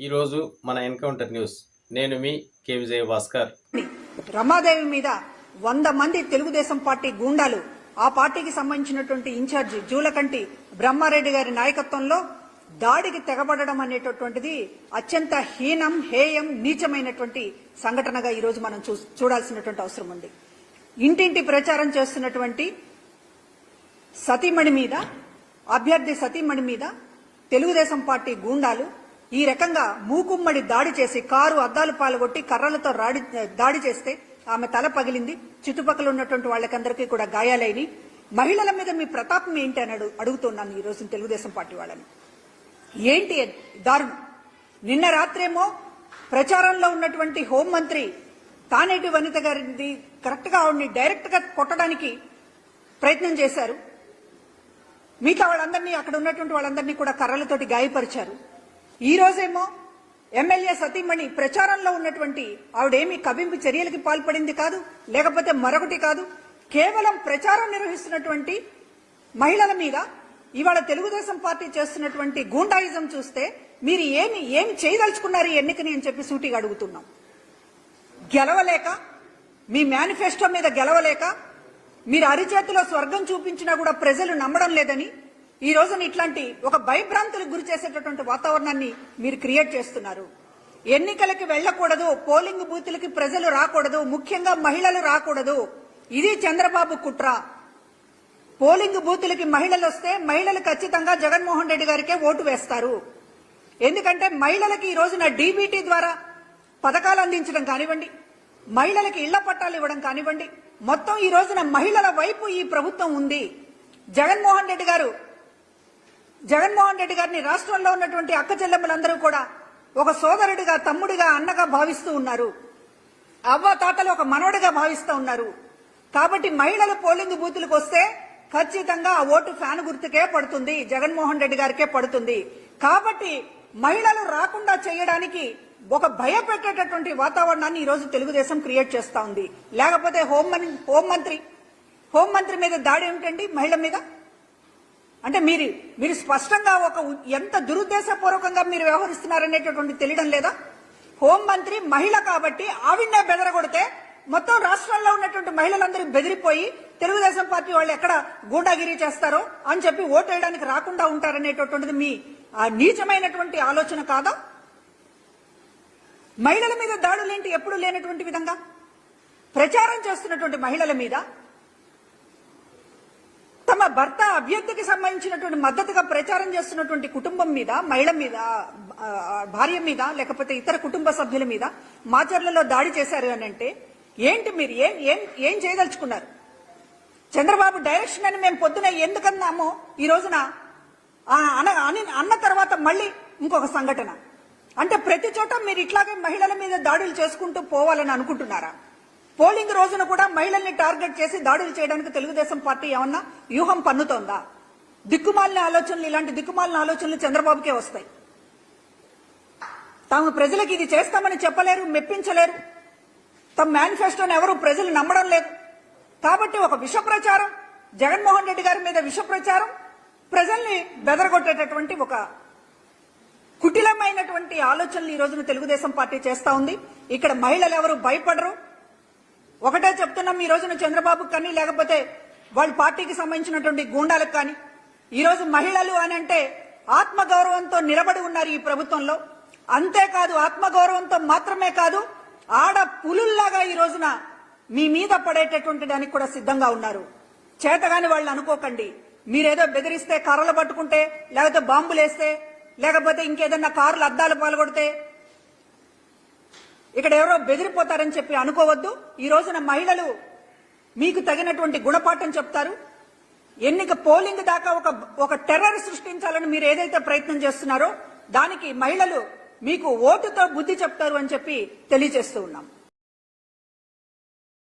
ఈరోజు మన encounter news. నేను మీ కే విజయ భాస్కర్. రమాదేవి మీద 100 మంది తెలుగుదేశం పార్టీ గూండాలు ఆ పార్టీకి సంబంధించినటువంటి ఇన్ఛార్జి జూలకంటి బ్రహ్మారెడ్డి గారి నాయకత్వంలో దాడికి తెగబడడం అనేటటువంటిది అత్యంత హీనం, హేయం, నీచమైనటువంటి సంఘటనగా ఈరోజు మనం చూడాల్సినటువంటి అవసరం ఉంది. ఇంటింటి ప్రచారం చేస్తున్నటువంటి సతీమణి మీద, అభ్యర్థి సతీమణి మీద తెలుగుదేశం పార్టీ గూండాలు ఈ రకంగా మూకుమ్మడి దాడి చేసి కారు అద్దాలు పాల్గొట్టి కర్రలతో దాడి చేస్తే ఆమె తల పగిలింది. చుట్టుపక్కల ఉన్నటువంటి వాళ్ళకందరికీ కూడా గాయాలైనవి. మహిళల మీద మీ ప్రతాపం ఏంటి అని అడుగుతున్నాను ఈ రోజు తెలుగుదేశం పార్టీ వాళ్ళని. ఏంటి దారుణం? నిన్న రాత్రేమో ప్రచారంలో ఉన్నటువంటి హోంమంత్రి తానేటి వనిత గారిని కరెక్ట్ గా ఆవిడ్ని డైరెక్ట్ గా కొట్టడానికి ప్రయత్నం చేశారు. మిగతా వాళ్ళందరినీ, అక్కడ ఉన్నటువంటి వాళ్ళందరినీ కూడా కర్రలతోటి గాయపరిచారు. ఈ రోజేమో ఎమ్మెల్యే సతీమణి ప్రచారంలో ఉన్నటువంటి ఆవిడేమీ కవింపు చర్యలకి పాల్పడింది కాదు, లేకపోతే మరొకటి కాదు. కేవలం ప్రచారం నిర్వహిస్తున్నటువంటి మహిళల మీద ఇవాళ తెలుగుదేశం పార్టీ చేస్తున్నటువంటి గూండాయిజం చూస్తే మీరు ఏమి చేయదలుచుకున్నారు ఈ ఎన్నికని అని చెప్పి సూటిగా అడుగుతున్నాం. గెలవలేక, మీ మేనిఫెస్టో మీద గెలవలేక, మీరు అరిచేతిలో స్వర్గం చూపించినా కూడా ప్రజలు నమ్మడం లేదని ఈ రోజున ఇట్లాంటి ఒక భయభ్రాంతులకు గురి చేసేటటువంటి వాతావరణాన్ని మీరు క్రియేట్ చేస్తున్నారు. ఎన్నికలకి వెళ్లకూడదు, పోలింగ్ బూతులకి ప్రజలు రాకూడదు, ముఖ్యంగా మహిళలు రాకూడదు. ఇది చంద్రబాబు కుట్ర. పోలింగ్ బూతులకి మహిళలు వస్తే మహిళలు ఖచ్చితంగా జగన్మోహన్ రెడ్డి గారికే ఓటు వేస్తారు. ఎందుకంటే మహిళలకి ఈ రోజున డీబీటీ ద్వారా పథకాలు అందించడం కానివ్వండి, మహిళలకి ఇళ్ల పట్టాలు ఇవ్వడం కానివ్వండి, మొత్తం ఈ రోజున మహిళల వైపు ఈ ప్రభుత్వం ఉంది. జగన్మోహన్ రెడ్డి గారిని రాష్ట్రంలో ఉన్నటువంటి అక్క చెల్లెమ్మలందరూ కూడా ఒక సోదరుడిగా, తమ్ముడిగా, అన్నగా భావిస్తూ ఉన్నారు. అవ్వ తాతలు ఒక మనవడిగా భావిస్తూ ఉన్నారు. కాబట్టి మహిళలు పోలింగ్ బూతులకు వస్తే ఖచ్చితంగా ఆ ఓటు ఫ్యాన్ గుర్తుకే పడుతుంది, జగన్మోహన్ రెడ్డి గారికే పడుతుంది. కాబట్టి మహిళలు రాకుండా చేయడానికి ఒక భయపెట్టేటటువంటి వాతావరణాన్ని ఈ రోజు తెలుగుదేశం క్రియేట్ చేస్తా ఉంది. లేకపోతే హోంమంత్రి మీద దాడి ఏమిటండి? మహిళ మీద అంటే మీరు స్పష్టంగా ఎంత దురుద్దేశపూర్వకంగా మీరు వ్యవహరిస్తున్నారనేటటువంటి తెలియడం లేదా? హోంమంత్రి మహిళ కాబట్టి ఆవిడనే బెదరగొడితే మొత్తం రాష్ట్రంలో ఉన్నటువంటి మహిళలందరూ బెదిరిపోయి తెలుగుదేశం పార్టీ వాళ్ళు ఎక్కడ గూండాగిరి చేస్తారో అని చెప్పి ఓటు వేయడానికి రాకుండా ఉంటారనేటటువంటిది మీ నీచమైనటువంటి ఆలోచన కాదా? మహిళల మీద దాడులేంటి? ఎప్పుడు లేనటువంటి విధంగా ప్రచారం చేస్తున్నటువంటి మహిళల మీద, తమ భర్త అభ్యర్థికి సంబంధించినటువంటి మద్దతుగా ప్రచారం చేస్తున్నటువంటి కుటుంబం మీద, మహిళ మీద, భార్య మీద, లేకపోతే ఇతర కుటుంబ సభ్యుల మీద మాచర్లలో దాడి చేశారు అని అంటే ఏంటి? మీరు ఏం చేయదలుచుకున్నారు? చంద్రబాబు డైరెక్షన్ అని మేము పొద్దున ఎందుకన్నామో ఈ రోజున అన్న తర్వాత మళ్ళీ ఇంకొక సంఘటన. అంటే ప్రతి చోట మీరు ఇట్లాగే మహిళల మీద దాడులు చేసుకుంటూ పోవాలని అనుకుంటున్నారా? పోలింగ్ రోజున కూడా మహిళల్ని టార్గెట్ చేసి దాడులు చేయడానికి తెలుగుదేశం పార్టీ ఏమన్నా వ్యూహం పన్నుతోందా? దిక్కుమాలిన ఆలోచనలు, ఇలాంటి దిక్కుమాలిన ఆలోచనలు చంద్రబాబుకే వస్తాయి. తాము ప్రజలకు ఇది చేస్తామని చెప్పలేరు, మెప్పించలేరు. తమ మేనిఫెస్టోని ఎవరు ప్రజలు నమ్మడం లేదు. కాబట్టి ఒక విష ప్రచారం, జగన్మోహన్ రెడ్డి గారి మీద విష ప్రచారం, ప్రజల్ని బెదరగొట్టేటటువంటి ఒక కుటిలమైనటువంటి ఆలోచనలు ఈ రోజున తెలుగుదేశం పార్టీ చేస్తా ఉంది. ఇక్కడ మహిళలు ఎవరు భయపడరు. ఒకటే చెప్తున్నాం, ఈ రోజున చంద్రబాబు కానీ, లేకపోతే వాళ్ళ పార్టీకి సంబంధించినటువంటి గూండాలకు కానీ, ఈ రోజు మహిళలు అని అంటే ఆత్మగౌరవంతో నిలబడి ఉన్నారు ఈ ప్రభుత్వంలో. అంతేకాదు, ఆత్మగౌరవంతో మాత్రమే కాదు, ఆడ పులుల్లాగా ఈ రోజున మీ మీద పడేటటువంటి దానికి కూడా సిద్ధంగా ఉన్నారు. చేతగాని వాళ్ళు అనుకోకండి. మీరేదో బెదిరిస్తే, కర్రలు పట్టుకుంటే, లేకపోతే బాంబులేస్తే, లేకపోతే ఇంకేదన్నా కార్లు అద్దాలు పాల్గొడితే ఇక్కడ ఎవరో బెదిరిపోతారని చెప్పి అనుకోవద్దు. ఈ రోజున మహిళలు మీకు తగినటువంటి గుణపాఠం చెప్తారు. పోలింగ్ దాకా ఒక టెర్రర్ సృష్టించాలని మీరు ఏదైతే ప్రయత్నం చేస్తున్నారో దానికి మహిళలు మీకు ఓటుతో బుద్ధి చెప్తారు అని చెప్పి తెలియజేస్తూ ఉన్నాం.